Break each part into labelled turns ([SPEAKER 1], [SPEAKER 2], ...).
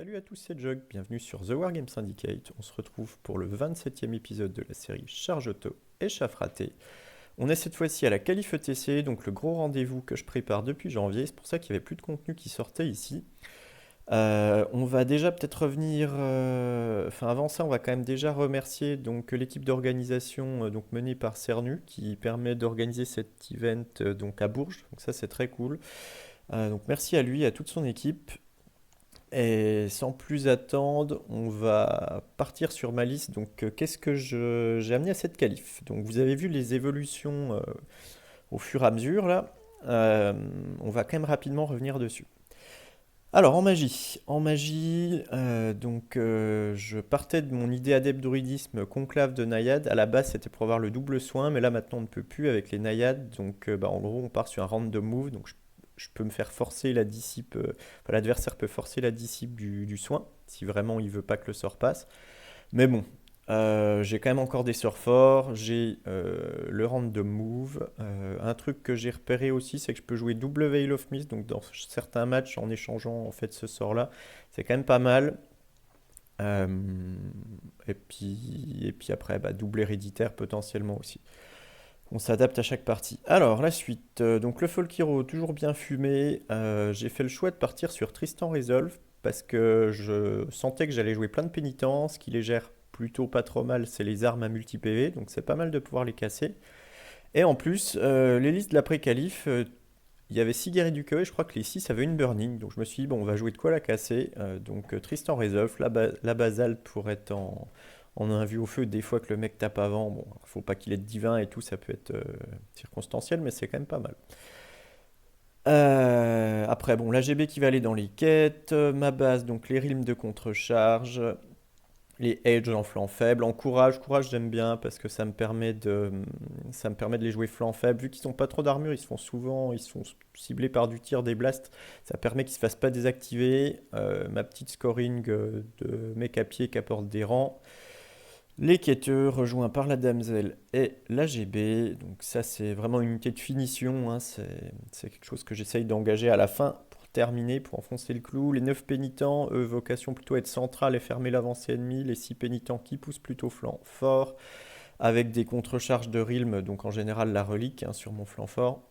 [SPEAKER 1] Salut à tous, c'est Jug, bienvenue sur The Wargame Syndicate. On se retrouve pour le 27e épisode de la série Charge Auto et Chaff Raté. On est cette fois-ci à la Qualif ETC, donc le gros rendez-vous que je prépare depuis janvier. C'est pour ça qu'il n'y avait plus de contenu qui sortait ici. On va déjà peut-être revenir. Enfin, avant ça, on va quand même déjà remercier donc l'équipe d'organisation donc menée par Cernu qui permet d'organiser cet event donc à Bourges. Donc ça, c'est très cool. Donc merci à lui, à toute son équipe. Et sans plus attendre, on va partir sur ma liste. Donc, qu'est-ce que j'ai amené à cette qualif? Donc, vous avez vu les évolutions au fur et à mesure là. On va quand même rapidement revenir dessus. Alors, en magie, je partais de mon idée adepte druidisme conclave de naïade. À la base, c'était pour avoir le double soin, mais là maintenant, on ne peut plus avec les naïades. Donc, en gros, on part sur un random move. Donc, je peux me faire forcer la dissipe. Enfin, l'adversaire peut forcer la dissipe du soin, si vraiment il veut pas que le sort passe. Mais bon, j'ai quand même encore des sorts forts, j'ai le random move. Un truc que j'ai repéré aussi, c'est que je peux jouer double Veil of Mist, donc dans certains matchs en échangeant en fait ce sort-là, c'est quand même pas mal. Euh, et puis après, double héréditaire potentiellement aussi. On s'adapte à chaque partie. Alors, la suite. Donc, le Folk Hero, toujours bien fumé. J'ai fait le choix de partir sur Tristan Resolve parce que je sentais que j'allais jouer plein de pénitences, qui les gèrent plutôt pas trop mal, c'est les armes à multi-PV, donc c'est pas mal de pouvoir les casser. Et en plus, les listes de l'après-qualif, il y avait 6 guerriers du chaos et je crois que les 6 avaient une burning, donc je me suis dit, bon, on va jouer de quoi la casser. Donc, Tristan Resolve, la basalte pour être en un vu au feu, des fois que le mec tape avant, bon, faut pas qu'il ait de divin et tout, ça peut être circonstanciel, mais c'est quand même pas mal. Après, bon, l'AGB qui va aller dans les quêtes, ma base, donc les realms de contre-charge, les edge en flanc faible, en courage, courage j'aime bien parce que ça me permet de les jouer flanc faible, vu qu'ils n'ont pas trop d'armure, ils sont ciblés par du tir des blasts, ça permet qu'ils se fassent pas désactiver. Ma petite scoring de mec à pied qui apporte des rangs. Les quêteurs rejoints par la damsel et la GB. Donc ça c'est vraiment une unité de finition, hein. C'est quelque chose que j'essaye d'engager à la fin pour terminer, pour enfoncer le clou. Les 9 pénitents, eux, vocation plutôt à être centrale et fermer l'avancée ennemie. Les 6 pénitents qui poussent plutôt flanc fort, avec des contre-charges de Realm, donc en général la relique hein, sur mon flanc fort.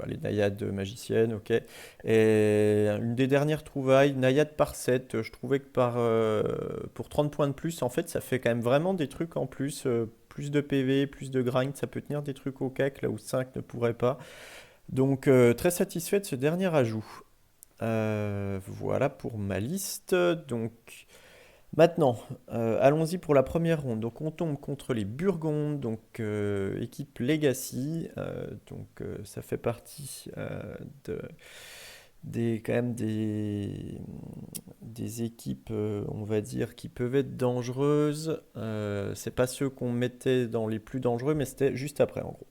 [SPEAKER 1] Les naïades magiciennes, ok. Et une des dernières trouvailles, naïade par 7, je trouvais que pour 30 points de plus, en fait, ça fait quand même vraiment des trucs en plus. Plus de PV, plus de grind, ça peut tenir des trucs au cac, là où 5 ne pourrait pas. Donc, très satisfait de ce dernier ajout. Voilà pour ma liste. Donc, maintenant, allons-y pour la première ronde. Donc, on tombe contre les Burgondes, donc équipe Legacy. Ça fait partie de, quand même des équipes, on va dire, qui peuvent être dangereuses. C'est pas ceux qu'on mettait dans les plus dangereux, mais c'était juste après, en gros.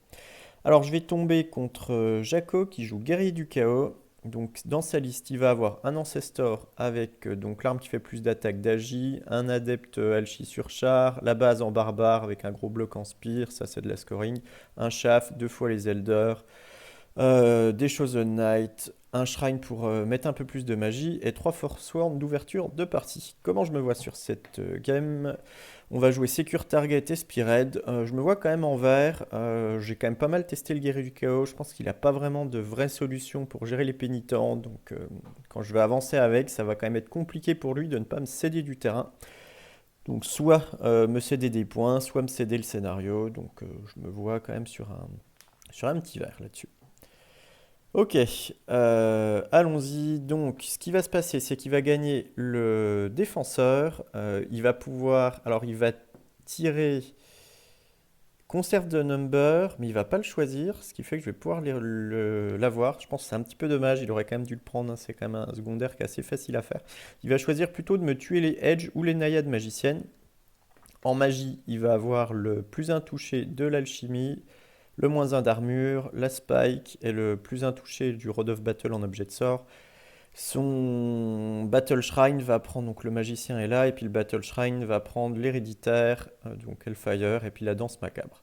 [SPEAKER 1] Alors, je vais tomber contre Jaco qui joue Guerrier du Chaos. Donc, dans sa liste, il va avoir un Ancestor avec donc l'arme qui fait plus d'attaque d'Agi, un Adepte Alchi sur char, la base en barbare avec un gros bloc en spire, ça c'est de la scoring, un Chaff, deux fois les Elders, des Chosen Knight, un Shrine pour mettre un peu plus de magie et trois Forsworn d'ouverture de partie. Comment je me vois sur cette game? On va jouer Secure Target et Spearhead. Je me vois quand même en vert. J'ai quand même pas mal testé le Guerrier du Chaos. Je pense qu'il n'a pas vraiment de vraie solution pour gérer les pénitents. Donc quand je vais avancer avec, ça va quand même être compliqué pour lui de ne pas me céder du terrain. Donc soit me céder des points, soit me céder le scénario. Donc je me vois quand même sur un petit vert là-dessus. Ok, allons-y. Donc, ce qui va se passer, c'est qu'il va gagner le défenseur. Il va pouvoir. Alors, il va tirer conserve de number, mais il va pas le choisir, ce qui fait que je vais pouvoir l'avoir. Je pense que c'est un petit peu dommage. Il aurait quand même dû le prendre, hein. C'est quand même un secondaire qui est assez facile à faire. Il va choisir plutôt de me tuer les edge ou les naïades magiciennes. En magie, il va avoir le plus un touché de l'alchimie, le moins un d'armure, la spike et le plus un touché du Road of Battle en objet de sort. Son Battle Shrine va prendre, donc le magicien est là, et puis le Battle Shrine va prendre l'héréditaire, donc Hellfire, et puis la danse macabre.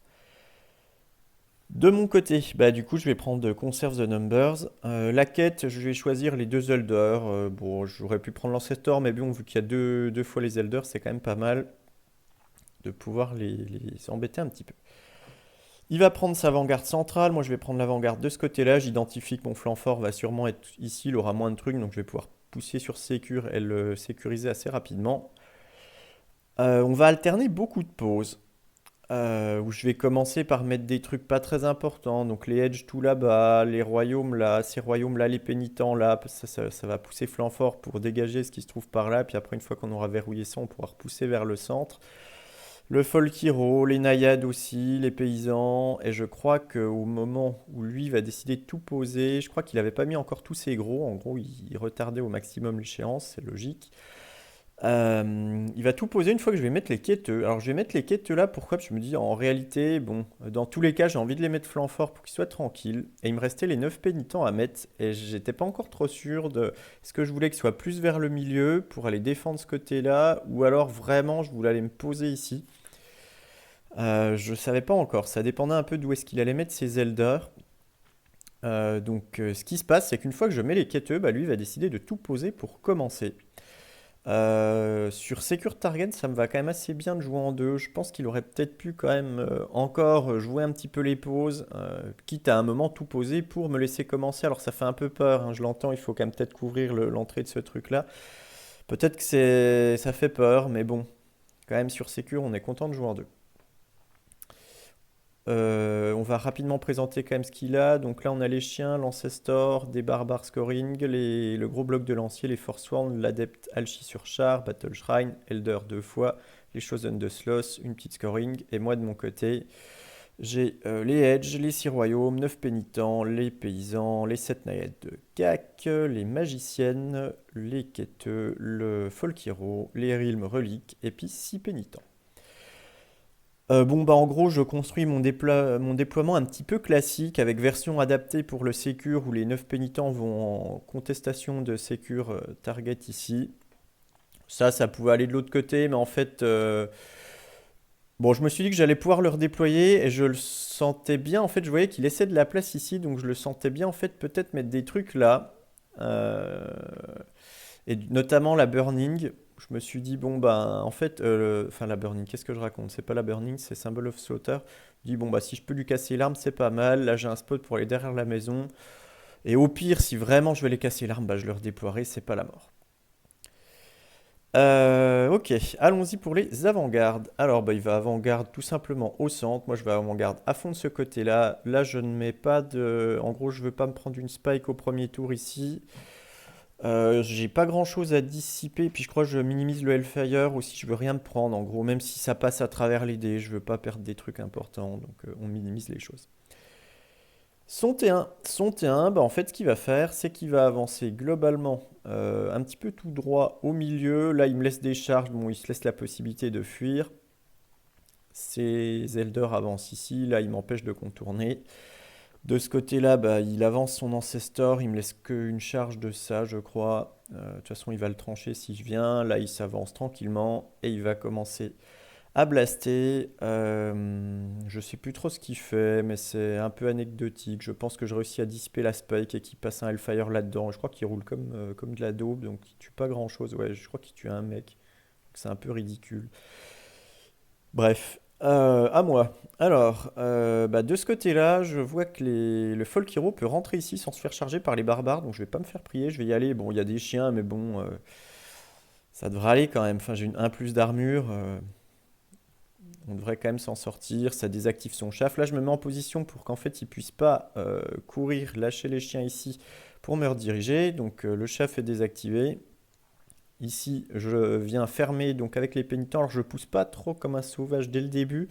[SPEAKER 1] De mon côté, bah du coup je vais prendre Conserve the Numbers. La quête, je vais choisir les deux Elders. Bon, j'aurais pu prendre l'Ancestor, mais bon, vu qu'il y a deux fois les Elders, c'est quand même pas mal de pouvoir les embêter un petit peu. Il va prendre sa vanguard centrale, moi je vais prendre la vanguard de ce côté-là. J'identifie que mon flanc fort va sûrement être ici, il aura moins de trucs, donc je vais pouvoir pousser sur Sécure et le sécuriser assez rapidement. On va alterner beaucoup de pauses. Où je vais commencer par mettre des trucs pas très importants. Donc les edges tout là-bas, les royaumes là, ces royaumes là, les pénitents là, ça va pousser flanc fort pour dégager ce qui se trouve par là. Puis après, une fois qu'on aura verrouillé ça, on pourra repousser vers le centre. Le folk hero, les naïades aussi, les paysans. Et je crois qu'au moment où lui va décider de tout poser, je crois qu'il n'avait pas mis encore tous ses gros. En gros, il retardait au maximum l'échéance, c'est logique. Il va tout poser une fois que je vais mettre les quêteux. Alors je vais mettre les quêteux là, pourquoi? Parce que je me dis en réalité, bon, dans tous les cas, j'ai envie de les mettre flanc fort pour qu'ils soient tranquilles. Et il me restait les 9 pénitents à mettre. Et j'étais pas encore trop sûr de est-ce que je voulais qu'ils soient plus vers le milieu pour aller défendre ce côté-là, ou alors vraiment je voulais aller me poser ici. Je savais pas encore, ça dépendait un peu d'où est-ce qu'il allait mettre ses elders. Ce qui se passe, c'est qu'une fois que je mets les quêteux, bah, lui va décider de tout poser pour commencer. Sur Secure Target, ça me va quand même assez bien de jouer en deux. Je pense qu'il aurait peut-être pu quand même encore jouer un petit peu les pauses, quitte à un moment tout poser pour me laisser commencer. Alors ça fait un peu peur, hein, je l'entends, il faut quand même peut-être couvrir l'entrée de ce truc-là. Peut-être que ça fait peur, mais bon, quand même sur Secure, on est content de jouer en deux. On va rapidement présenter quand même ce qu'il a. Donc là, on a les chiens, l'Ancestor, des barbares scoring, le gros bloc de lancier, les Forsworn, l'Adept Alchi sur char, Battle Shrine, Elder deux fois, les Chosen de Sloth, une petite scoring. Et moi, de mon côté, j'ai les Edge, les 6 royaumes, 9 pénitents, les paysans, les 7 naïades de CAC, les magiciennes, les quêteux, le folk hero, les realms reliques, et puis 6 pénitents. Bon, bah en gros, je construis mon déploiement un petit peu classique avec version adaptée pour le Secure où les 9 pénitents vont en contestation de Secure Target ici. Ça pouvait aller de l'autre côté, mais en fait, bon, je me suis dit que j'allais pouvoir le redéployer et je le sentais bien. En fait, je voyais qu'il laissait de la place ici, donc je le sentais bien en fait peut-être mettre des trucs là. Euh, et notamment la Burning. Je me suis dit, bon, bah, en fait, enfin, la Burning, qu'est-ce que je raconte? C'est pas la Burning, c'est Symbol of Slaughter. Je dis, bon, bah, si je peux lui casser l'arme, c'est pas mal. Là, j'ai un spot pour aller derrière la maison. Et au pire, si vraiment je vais les casser l'arme, bah, je le redéploierai, c'est pas la mort. Ok, allons-y pour les avant-gardes. Alors, bah, il va avant-garde tout simplement au centre. Moi, je vais avant-garde à fond de ce côté-là. Là, je ne mets pas de. En gros, je veux pas me prendre une spike au premier tour ici. J'ai pas grand chose à dissiper, puis je crois que je minimise le Hellfire aussi, je veux rien me prendre en gros, même si ça passe à travers les dés, je veux pas perdre des trucs importants, donc on minimise les choses. Son T1, bah en fait ce qu'il va faire, c'est qu'il va avancer globalement un petit peu tout droit au milieu, là il me laisse des charges, bon il se laisse la possibilité de fuir, ses Elders avancent ici, là il m'empêche de contourner. De ce côté-là, bah, il avance son Ancestor, il me laisse qu'une charge de ça, je crois. De toute façon, il va le trancher si je viens. Là, il s'avance tranquillement et il va commencer à blaster. Je sais plus trop ce qu'il fait, mais c'est un peu anecdotique. Je pense que je réussis à dissiper la spike et qu'il passe un Hellfire là-dedans. Je crois qu'il roule comme de la daube, donc il tue pas grand-chose. Ouais, je crois qu'il tue un mec. C'est un peu ridicule. Bref, à moi. Alors, bah, de ce côté-là, je vois que le Folk Hero peut rentrer ici sans se faire charger par les barbares, donc je vais pas me faire prier, je vais y aller. Bon, il y a des chiens, mais bon, ça devrait aller quand même. Enfin, j'ai une 1 plus d'armure, on devrait quand même s'en sortir. Ça désactive son chaff. Là, je me mets en position pour qu'en fait, il puisse pas courir, lâcher les chiens ici pour me rediriger. Donc, le chaff est désactivé. Ici, je viens fermer donc avec les pénitents. Alors, je pousse pas trop comme un sauvage dès le début.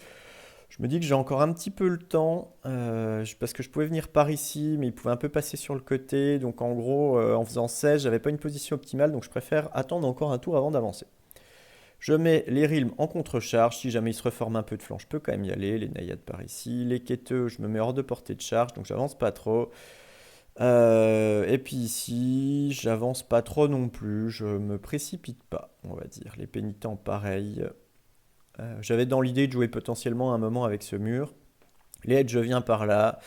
[SPEAKER 1] Je me dis que j'ai encore un petit peu le temps, parce que je pouvais venir par ici, mais il pouvait un peu passer sur le côté. Donc en gros, en faisant 16, j'avais pas une position optimale, donc je préfère attendre encore un tour avant d'avancer. Je mets les Realms en contre-charge, si jamais il se reforme un peu de flanc, je peux quand même y aller. Les naïades par ici, les quêteux, je me mets hors de portée de charge, donc j'avance pas trop. Et puis ici, j'avance pas trop non plus, je me précipite pas, on va dire. Les pénitents, pareil. J'avais dans l'idée de jouer potentiellement un moment avec ce mur. Les heads, je viens par là.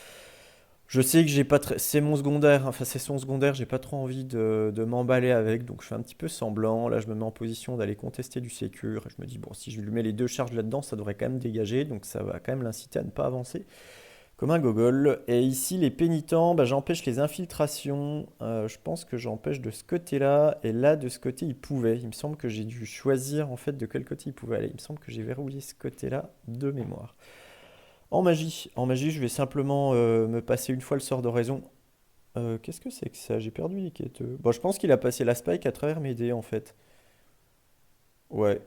[SPEAKER 1] Je sais que j'ai pas très... C'est mon secondaire, enfin c'est son secondaire, j'ai pas trop envie de m'emballer avec, donc je fais un petit peu semblant. Là, je me mets en position d'aller contester du sécure. Et je me dis, bon, si je lui mets les deux charges là-dedans, ça devrait quand même dégager, donc ça va quand même l'inciter à ne pas avancer comme un gogol. Et ici, les pénitents, bah, j'empêche les infiltrations. Je pense que j'empêche de ce côté-là, et là, de ce côté, il pouvait. Il me semble que j'ai dû choisir en fait de quel côté il pouvait aller. Il me semble que j'ai verrouillé ce côté-là de mémoire. En magie, je vais simplement me passer une fois le sort d'oraison. Qu'est-ce que c'est que ça? J'ai perdu les quêteux. Bon, je pense qu'il a passé la spike à travers mes dés en fait. Ouais.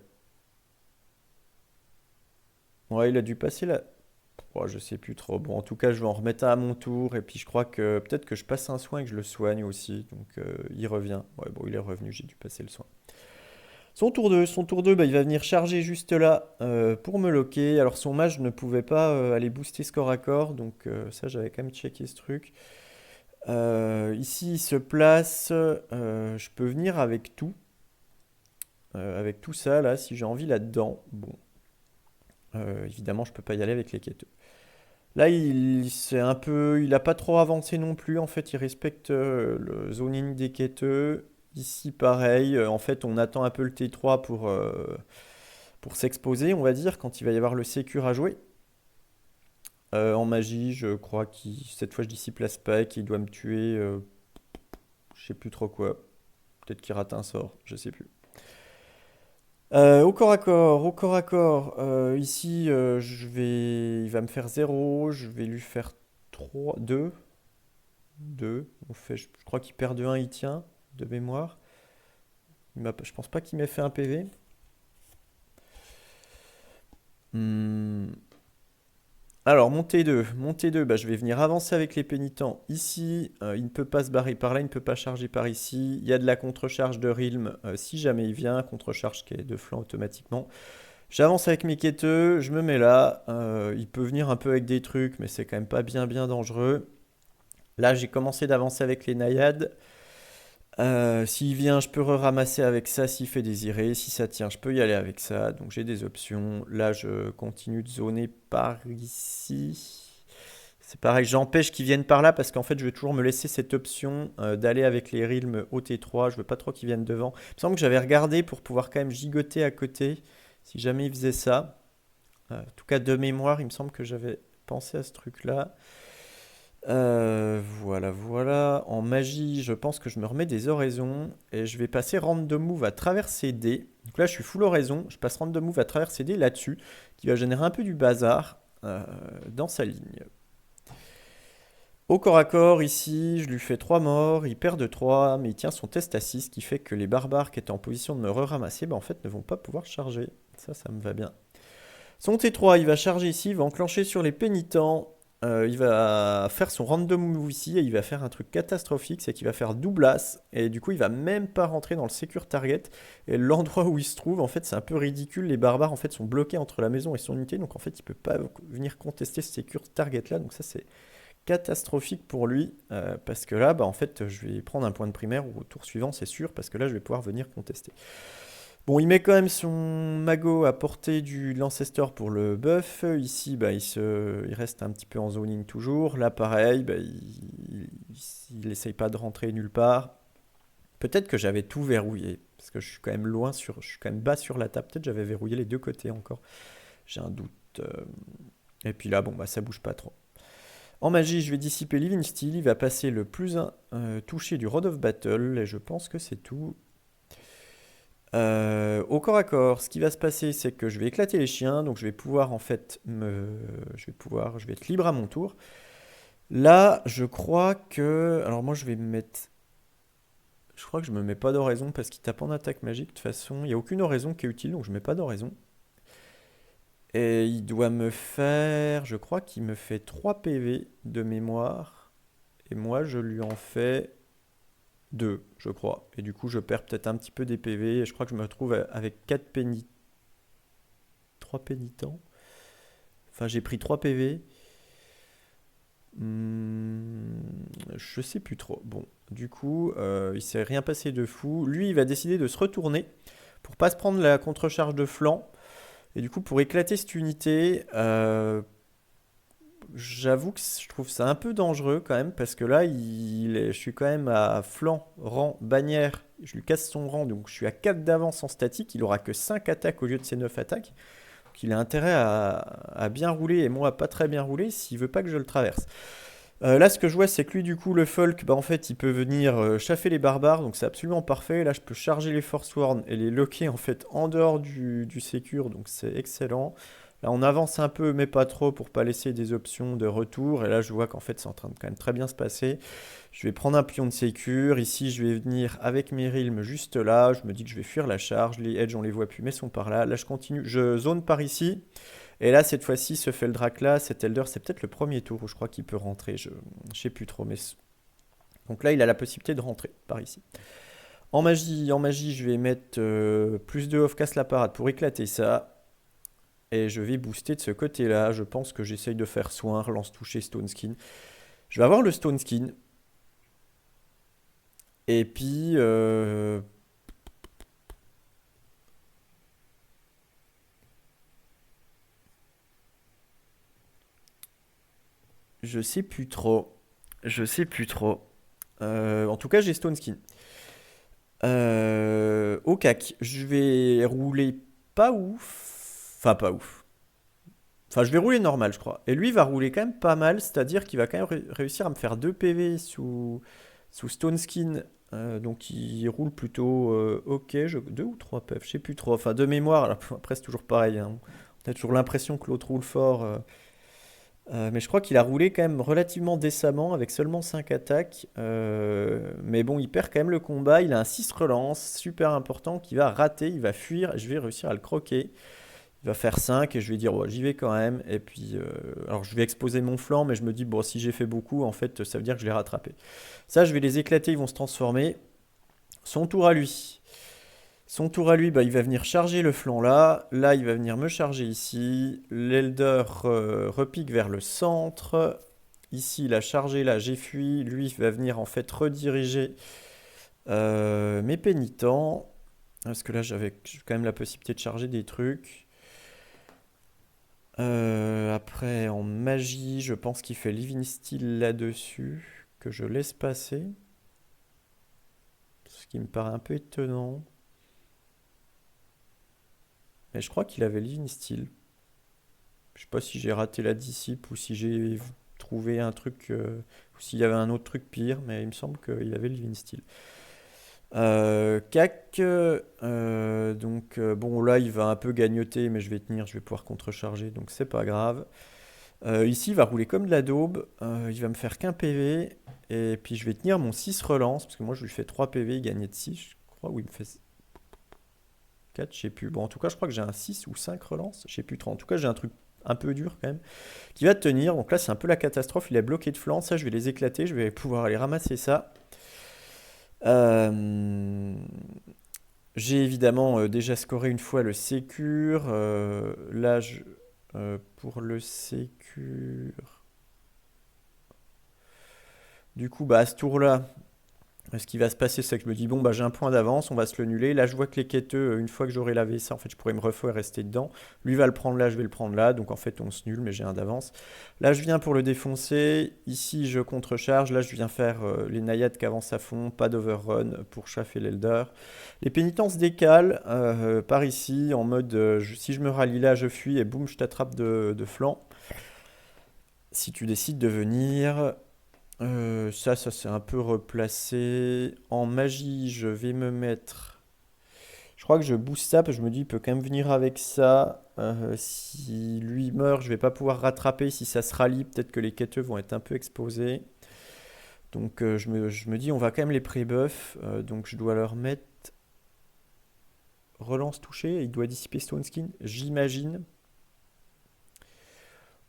[SPEAKER 1] Ouais, il a dû passer la. Oh, je sais plus trop. Bon, en tout cas, je vais en remettre un à mon tour. Et puis, je crois que peut-être que je passe un soin et que je le soigne aussi. Donc, il revient. Ouais, bon, il est revenu. J'ai dû passer le soin. Son tour 2, bah, il va venir charger juste là pour me loquer. Alors, son mage ne pouvait pas aller booster score à corps. Donc, ça, j'avais quand même checké ce truc. Ici, il se place. Je peux venir avec tout ça là, si j'ai envie là-dedans. Bon, évidemment, je peux pas y aller avec les quêteux. Là, il a pas trop avancé non plus. En fait, il respecte le zoning des quêteux. Ici, pareil. En fait, on attend un peu le T3 pour s'exposer, on va dire, quand il va y avoir le sécure à jouer. En magie, je crois qu'il cette fois je dissipe la spike, il doit me tuer. Je sais plus trop quoi. Peut-être qu'il rate un sort, je sais plus. Au corps à corps, ici, il va me faire 0, je vais lui faire 3, 2, 2. Je crois qu'il perd de 1, il tient, de mémoire. Je pense pas qu'il m'ait fait un PV. Hmm. Alors, montée 2, bah, je vais venir avancer avec les pénitents ici. Il ne peut pas se barrer par là, il ne peut pas charger par ici. Il y a de la contre-charge de Realm si jamais il vient, contre-charge qui est de flanc automatiquement. J'avance avec mes quêteux, je me mets là. Il peut venir un peu avec des trucs, mais c'est quand même pas bien bien dangereux. Là, j'ai commencé d'avancer avec les naïades. S'il vient, je peux ramasser avec ça s'il fait désirer. Si ça tient, je peux y aller avec ça. Donc j'ai des options. Là, je continue de zoner par ici. C'est pareil, j'empêche qu'ils viennent par là parce qu'en fait, je vais toujours me laisser cette option d'aller avec les Realms au T3. Je veux pas trop qu'ils viennent devant. Il me semble que j'avais regardé pour pouvoir quand même gigoter à côté si jamais ils faisaient ça. En tout cas, de mémoire, il me semble que j'avais pensé à ce truc-là. Voilà, voilà. En magie, je pense que je me remets des oraisons et je vais passer random move à travers ces dés. Donc là, je suis full oraison. Je passe random move à travers ces dés là-dessus, qui va générer un peu du bazar dans sa ligne. Au corps à corps, ici, je lui fais 3 morts, il perd de 3, mais il tient son test à 6, ce qui fait que les barbares qui étaient en position de me re-ramasser, bah, en fait, ne vont pas pouvoir charger. Ça me va bien. Son T3, il va charger ici, il va enclencher sur les pénitents. Il va faire son random move ici et il va faire un truc catastrophique, c'est qu'il va faire double as et du coup il va même pas rentrer dans le secure target et l'endroit où il se trouve en fait c'est un peu ridicule, les barbares en fait sont bloqués entre la maison et son unité donc en fait il peut pas venir contester ce secure target là donc ça c'est catastrophique pour lui parce que là bah en fait je vais prendre un point de primaire au tour suivant c'est sûr parce que là je vais pouvoir venir contester. Bon, il met quand même son mago à portée de l'ancestor pour le buff. Ici, bah, il reste un petit peu en zoning toujours. Là, pareil, bah, il essaye pas de rentrer nulle part. Peut-être que j'avais tout verrouillé, parce que je suis quand même je suis quand même bas sur la table. Peut-être que j'avais verrouillé les deux côtés encore. J'ai un doute. Et puis là, bon, bah, ça bouge pas trop. En magie, je vais dissiper Living Steel. Il va passer le plus 1 touché du Rod of Battle. Et je pense que c'est tout. Au corps à corps, ce qui va se passer, c'est que je vais éclater les chiens, donc je vais pouvoir en fait je vais être libre à mon tour. Là, je crois que, alors moi je crois que je me mets pas d'oraison parce qu'il tape en attaque magique. De toute façon, il n'y a aucune oraison qui est utile, donc je mets pas d'oraison. Et il doit me faire, je crois qu'il me fait 3 PV de mémoire, et moi je lui en fais 2, je crois. Et du coup, je perds peut-être un petit peu des PV. Et je crois que je me retrouve avec 3 pénitents. Enfin, j'ai pris 3 PV. Je sais plus trop. Bon, du coup, il s'est rien passé de fou. Lui, il va décider de se retourner pour pas se prendre la contre-charge de flanc. Et du coup, pour éclater cette unité, j'avoue que je trouve ça un peu dangereux quand même, parce que là, je suis quand même à flanc, rang, bannière. Je lui casse son rang, donc je suis à 4 d'avance en statique. Il aura que 5 attaques au lieu de ses 9 attaques. Donc il a intérêt à bien rouler et moi à pas très bien rouler s'il veut pas que je le traverse. Là, ce que je vois, c'est que lui, du coup, le folk, bah, en fait, il peut venir chaffer les barbares, donc c'est absolument parfait. Là, je peux charger les Forsworn et les loquer, en fait, en dehors du Sécure, donc c'est excellent. Là, on avance un peu, mais pas trop, pour pas laisser des options de retour. Et là, je vois qu'en fait, c'est en train de quand même très bien se passer. Je vais prendre un pion de Sécure. Ici, je vais venir avec mes Realms juste là. Je me dis que je vais fuir la charge. Les Edge, on les voit plus, mais sont par là. Là, je continue. Je zone par ici. Et là, cette fois-ci, ce Feldrak-là, cet Elder, c'est peut-être le premier tour où je crois qu'il peut rentrer. Je sais plus trop. Donc là, il a la possibilité de rentrer par ici. En magie, je vais mettre plus de off-cast la parade pour éclater ça. Et je vais booster de ce côté-là. Je pense que j'essaye de faire soin, relance toucher, stone skin. Je vais avoir le stone skin. Et puis, je sais plus trop. Je sais plus trop. En tout cas, j'ai stone skin. Au cac, je vais rouler pas ouf. Enfin, pas ouf. Enfin, je vais rouler normal, je crois. Et lui va rouler quand même pas mal, c'est-à-dire qu'il va quand même réussir à me faire 2 PV sous Stone Skin. Donc il roule plutôt ok. 2 ou 3 PV, je sais plus trop. Enfin, de mémoire, là, après c'est toujours pareil, hein. On a toujours l'impression que l'autre roule fort. Mais je crois qu'il a roulé quand même relativement décemment avec seulement 5 attaques. Mais bon, il perd quand même le combat. Il a un 6 relance, super important, qui va rater. Il va fuir. Je vais réussir à le croquer. Il va faire 5 et je vais dire, ouais, j'y vais quand même. Et puis, alors je vais exposer mon flanc, mais je me dis, bon, si j'ai fait beaucoup, en fait, ça veut dire que je l'ai rattrapé. Ça, je vais les éclater, ils vont se transformer. Son tour à lui. Son tour à lui, bah, il va venir charger le flanc là. Là, il va venir me charger ici. L'Elder repique vers le centre. Ici, il a chargé, là, j'ai fui. Lui, il va venir en fait rediriger mes pénitents. Parce que là, j'avais quand même la possibilité de charger des trucs. Après, en magie, je pense qu'il fait Living Steel là-dessus, que je laisse passer. Ce qui me paraît un peu étonnant. Mais je crois qu'il avait Living Steel. Je sais pas si j'ai raté la dissipe ou si j'ai trouvé un truc, ou s'il y avait un autre truc pire, mais il me semble qu'il avait Living Steel. Cac, donc bon là il va un peu gagnoter, mais je vais tenir, je vais pouvoir contrecharger, donc c'est pas grave. Ici, il va rouler comme de la daube. Il va me faire qu'un PV. Et puis, je vais tenir mon 6 relance. Parce que moi, je lui fais 3 PV. Il gagnait de 6, je crois. Ou il me fait 4, je sais plus. Bon, en tout cas, je crois que j'ai un 6 ou 5 relances. Je sais plus trop. En tout cas, j'ai un truc un peu dur quand même. Qui va tenir. Donc là, c'est un peu la catastrophe. Il est bloqué de flanc. Ça, je vais les éclater. Je vais pouvoir aller ramasser ça. Euh, J'ai évidemment déjà scoré une fois le Sécure. Là, pour le Sécure. Du coup, bah, à ce tour-là, ce qui va se passer, c'est que je me dis, bon, bah, j'ai un point d'avance, on va se le nuller. Là, je vois que les quêteux, une fois que j'aurai lavé ça, en fait, je pourrais me refaire et rester dedans. Lui va le prendre là, je vais le prendre là. Donc, en fait, on se nulle, mais j'ai un d'avance. Là, je viens pour le défoncer. Ici, je contrecharge. Là, je viens faire les naïades qui avancent à fond. Pas d'overrun pour chaffer l'Elder. Les pénitences décalent par ici, en mode, si je me rallie là, je fuis et boum, je t'attrape de flanc. Si tu décides de venir, ça c'est un peu replacé. En magie, je vais me mettre. Je crois que je booste ça parce que je me dis, il peut quand même venir avec ça. Si lui meurt, je vais pas pouvoir rattraper. Si ça se rallie, peut-être que les quêteux vont être un peu exposés. Donc je me dis, on va quand même les pré-buff. Donc je dois leur mettre relance touchée. Il doit dissiper Stone Skin, j'imagine.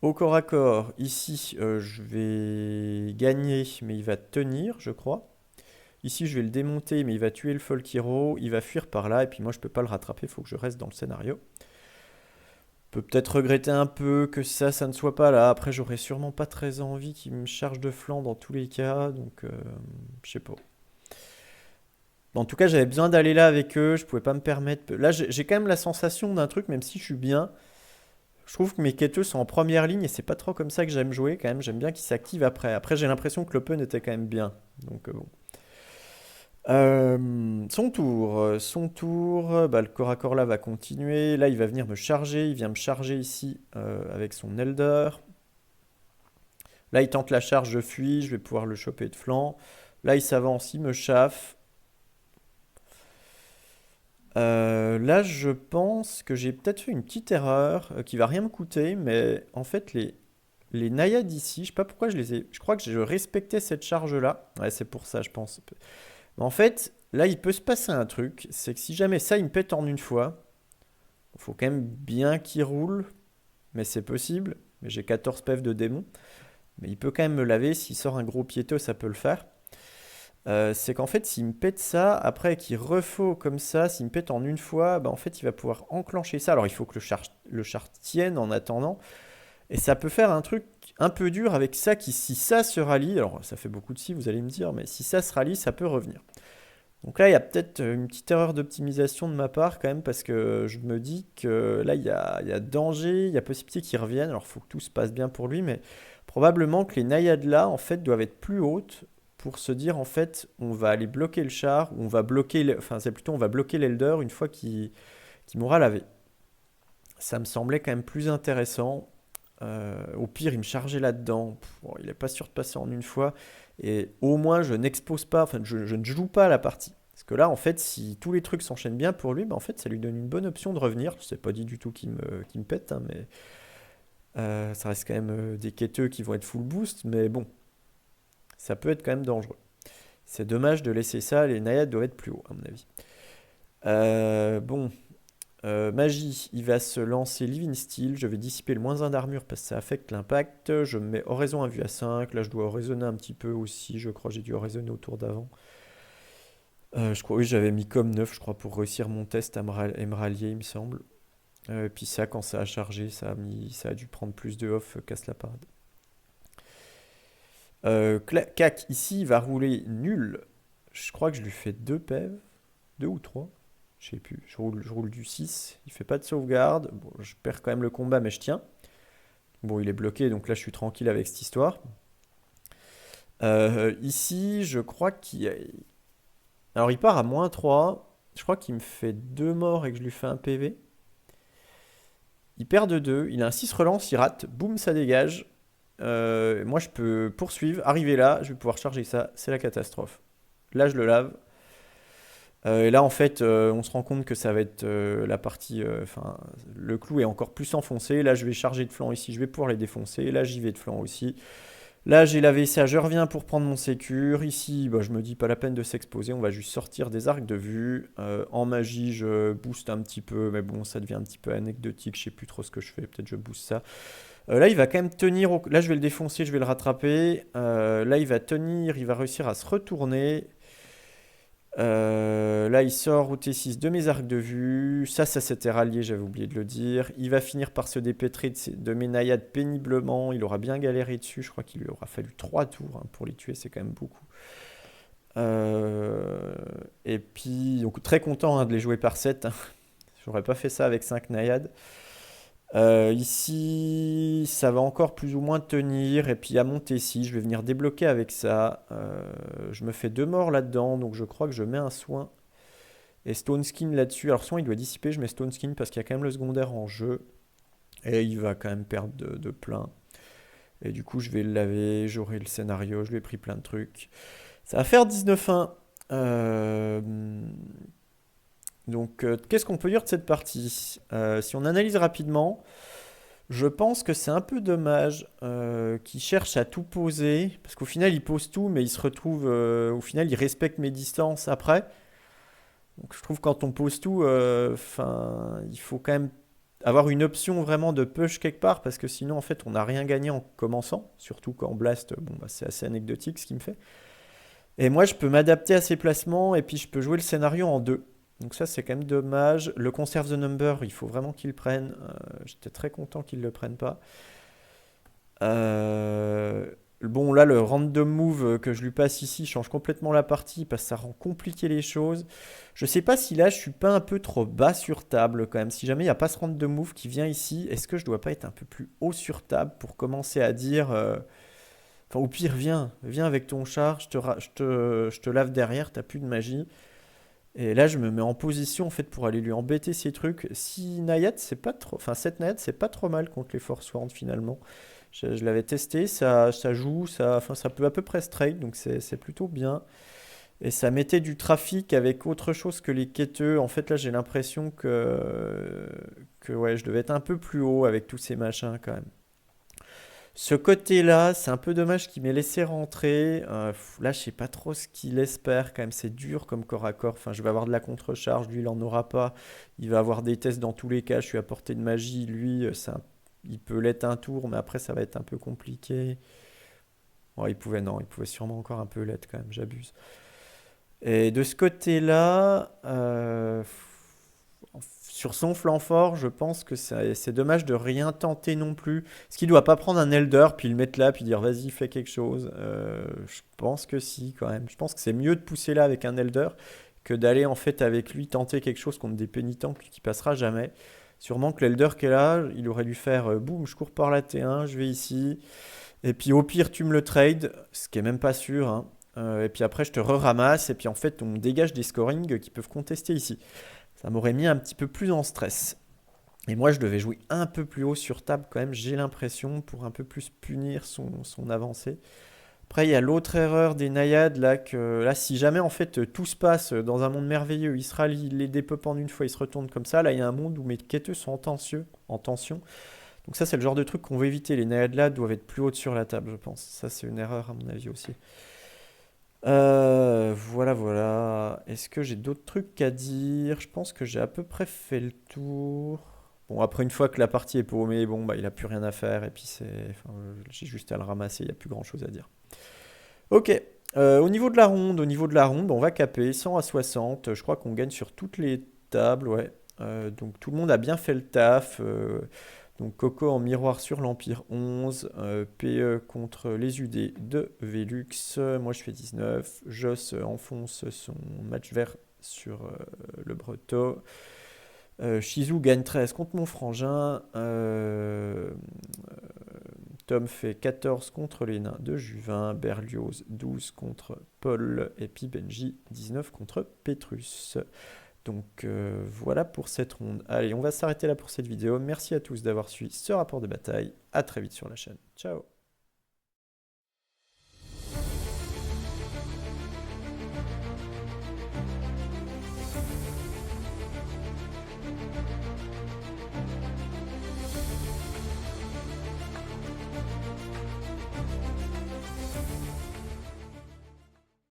[SPEAKER 1] Au corps à corps, ici, je vais gagner, mais il va tenir, je crois. Ici, je vais le démonter, mais il va tuer le Folk Hero. Il va fuir par là, et puis moi, je peux pas le rattraper. Il faut que je reste dans le scénario. Peut-être regretter un peu que ça ne soit pas là. Après, j'aurais sûrement pas très envie qu'il me charge de flanc dans tous les cas. Donc, je sais pas. En tout cas, j'avais besoin d'aller là avec eux. Je pouvais pas me permettre. Là, j'ai quand même la sensation d'un truc, même si je suis bien. Je trouve que mes quêteux sont en première ligne et c'est pas trop comme ça que j'aime jouer quand même. J'aime bien qu'ils s'activent après. Après, j'ai l'impression que l'open était quand même bien. Donc bon. Son tour, bah, le corps à corps là va continuer. Là, il va venir me charger. Il vient me charger ici avec son Elder. Là, il tente la charge, je fuis. Je vais pouvoir le choper de flanc. Là, il s'avance, il me chauffe. Là, je pense que j'ai peut-être fait une petite erreur qui va rien me coûter, mais en fait, les naïades ici, je sais pas pourquoi je les ai. Je crois que je respectais cette charge-là. Ouais, c'est pour ça, je pense. Mais en fait, là, il peut se passer un truc. C'est que si jamais ça, il me pète en une fois, il faut quand même bien qu'il roule, mais c'est possible. Mais j'ai 14 PF de démon. Mais il peut quand même me laver. S'il sort un gros piéteux, ça peut le faire. C'est qu'en fait, s'il me pète ça, après qu'il refait comme ça, s'il me pète en une fois, bah, en fait, il va pouvoir enclencher ça. Alors, il faut que le char tienne en attendant. Et ça peut faire un truc un peu dur avec ça qui, si ça se rallie, alors ça fait beaucoup de si, vous allez me dire, mais si ça se rallie, ça peut revenir. Donc là, il y a peut-être une petite erreur d'optimisation de ma part quand même, parce que je me dis que là, il y a danger, il y a possibilité qu'il revienne. Alors, il faut que tout se passe bien pour lui, mais probablement que les naïades là, en fait, doivent être plus hautes pour se dire, en fait, on va aller bloquer le char, ou on va bloquer, enfin, c'est plutôt, on va bloquer l'elder une fois qu'il m'aura lavé. Ça me semblait quand même plus intéressant. Au pire, il me chargeait là-dedans. Bon, il n'est pas sûr de passer en une fois. Et au moins, je n'expose pas, enfin, je ne joue pas la partie. Parce que là, en fait, si tous les trucs s'enchaînent bien pour lui, bah, en fait, ça lui donne une bonne option de revenir. Je sais pas dit du tout qu'il me pète, hein, mais ça reste quand même des quêteux qui vont être full boost. Mais bon, ça peut être quand même dangereux. C'est dommage de laisser ça. Les naïades doivent être plus haut, à mon avis. Bon, magie, il va se lancer Living Steel. Je vais dissiper le moins un d'armure parce que ça affecte l'impact. Je me mets oraison à vue à 5. Là, je dois oraisonner un petit peu aussi. Je crois que j'ai dû oraisonner au tour d'avant. Je crois, oui, j'avais mis comme 9, je crois, pour réussir mon test et me rallier, il me semble. Puis ça, quand ça a chargé, ça a dû prendre plus de off, casse la parade. Cac, ici, il va rouler nul. Je crois que je lui fais 2 PEV, 2 ou 3. Je sais plus, je roule du 6. Il fait pas de sauvegarde. Bon, je perds quand même le combat, mais je tiens. Bon, il est bloqué, donc là, je suis tranquille avec cette histoire. Ici, je crois qu'il. Alors, il part à -3. Je crois qu'il me fait 2 morts et que je lui fais un PV. Il perd de 2. Il a un 6 relance, il rate. Boum, ça dégage. Moi, je peux poursuivre. Arriver là, je vais pouvoir charger ça. C'est la catastrophe. Là, je le lave. Et là, en fait, on se rend compte que ça va être la partie. Enfin, le clou est encore plus enfoncé. Là, je vais charger de flanc ici. Je vais pouvoir les défoncer. Là, j'y vais de flanc aussi. Là, j'ai lavé ça. Je reviens pour prendre mon sécure. Ici, bah, je me dis pas la peine de s'exposer. On va juste sortir des arcs de vue. En magie, je booste un petit peu. Mais bon, ça devient un petit peu anecdotique. Je sais plus trop ce que je fais. Peut-être je booste ça. Là, il va quand même tenir. Là, je vais le défoncer. Je vais le rattraper. Là, il va tenir. Il va réussir à se retourner. Là, il sort au T6 de mes arcs de vue. Ça s'était rallié, j'avais oublié de le dire. Il va finir par se dépêtrer de mes naïades péniblement. Il aura bien galéré dessus. Je crois qu'il lui aura fallu 3 tours hein, pour les tuer. C'est quand même beaucoup. Et puis, donc très content hein, de les jouer par 7. J'aurais pas fait ça avec 5 naïades. Ici, ça va encore plus ou moins tenir. Et puis à monter ici, je vais venir débloquer avec ça. Je me fais 2 morts là-dedans. Donc je crois que je mets un soin. Et Stone Skin là-dessus. Alors soin, il doit dissiper. Je mets Stone Skin parce qu'il y a quand même le secondaire en jeu. Et il va quand même perdre de plein. Et du coup, je vais le laver. J'aurai le scénario. Je lui ai pris plein de trucs. Ça va faire 19-1. Donc, qu'est-ce qu'on peut dire de cette partie? Si on analyse rapidement, je pense que c'est un peu dommage qu'il cherche à tout poser, parce qu'au final, il pose tout, mais il se retrouve, au final, il respecte mes distances après. Donc, je trouve que quand on pose tout, il faut quand même avoir une option vraiment de push quelque part, parce que sinon, en fait, on n'a rien gagné en commençant, surtout quand on blast, bon, bah, c'est assez anecdotique ce qu'il me fait. Et moi, je peux m'adapter à ces placements, et puis je peux jouer le scénario en deux. Donc ça, c'est quand même dommage. Le conserve the number, il faut vraiment qu'il le prenne. J'étais très content qu'il ne le prenne pas. Euh, Bon, là, le random move que je lui passe ici change complètement la partie parce que ça rend compliqué les choses. Je sais pas si là, je suis pas un peu trop bas sur table quand même. Si jamais il n'y a pas ce random move qui vient ici, est-ce que je dois pas être un peu plus haut sur table pour commencer à dire... Enfin, au pire, viens avec ton char, je te lave derrière, t'as plus de magie. Et là, je me mets en position en fait pour aller lui embêter ces trucs. Si Nayad, c'est pas trop, enfin cette Nayad, c'est pas trop mal contre les Force Ward finalement. Je l'avais testé, ça joue, enfin ça peut à peu près straight, donc c'est plutôt bien. Et ça mettait du trafic avec autre chose que les quêteux. En fait, là, j'ai l'impression que ouais, je devais être un peu plus haut avec tous ces machins quand même. Ce côté-là, c'est un peu dommage qu'il m'ait laissé rentrer. Là, je sais pas trop ce qu'il espère. Quand même, c'est dur comme corps à corps. Enfin, je vais avoir de la contre-charge. Lui, il en aura pas. Il va avoir des tests dans tous les cas. Je suis à portée de magie. Lui, il peut l'être un tour, mais après, ça va être un peu compliqué. Ouais, non, il pouvait sûrement encore un peu l'être quand même. J'abuse. Et de ce côté-là, sur son flanc fort, je pense que c'est dommage de rien tenter non plus. Est-ce qu'il doit pas prendre un Elder, puis le mettre là, puis dire vas-y, fais quelque chose? Je pense que si, quand même. Je pense que c'est mieux de pousser là avec un Elder que d'aller en fait avec lui tenter quelque chose contre des pénitents qui passera jamais. Sûrement que l'Elder qui est là, il aurait dû faire boum, je cours par la T1, je vais ici. Et puis au pire, tu me le trades, ce qui est même pas sûr, hein. Et puis après, je te re-ramasse, et puis en fait, on dégage des scorings qui peuvent contester ici. Ça m'aurait mis un petit peu plus en stress. Et moi, je devais jouer un peu plus haut sur table quand même, j'ai l'impression, pour un peu plus punir son avancée. Après, il y a l'autre erreur des Nayades, là, si jamais en fait tout se passe dans un monde merveilleux, il se rallie, les dépeuple en une fois, il se retourne comme ça, là, il y a un monde où mes quêteux sont en tension. Donc ça, c'est le genre de truc qu'on veut éviter. Les Nayades là doivent être plus hautes sur la table, je pense. Ça, c'est une erreur à mon avis aussi. Voilà, voilà. Est-ce que j'ai d'autres trucs à dire? Je pense que j'ai à peu près fait le tour. Bon, après, une fois que la partie est paumée, bon, bah, il a plus rien à faire. Et puis, enfin, j'ai juste à le ramasser. Il n'y a plus grand-chose à dire. Ok. Au niveau de la ronde, on va caper 100 à 60. Je crois qu'on gagne sur toutes les tables, ouais. Donc, tout le monde a bien fait le taf. Donc Coco en miroir sur l'Empire 11, PE contre les UD de Velux, moi je fais 19, Joss enfonce son match vert sur le Breton, Shizu gagne 13 contre mon frangin, Tom fait 14 contre les nains de Juvin, Berlioz 12 contre Paul, et puis Benji 19 contre Petrus. Donc voilà pour cette ronde. Allez, on va s'arrêter là pour cette vidéo. Merci à tous d'avoir suivi ce rapport de bataille. À très vite sur la chaîne. Ciao.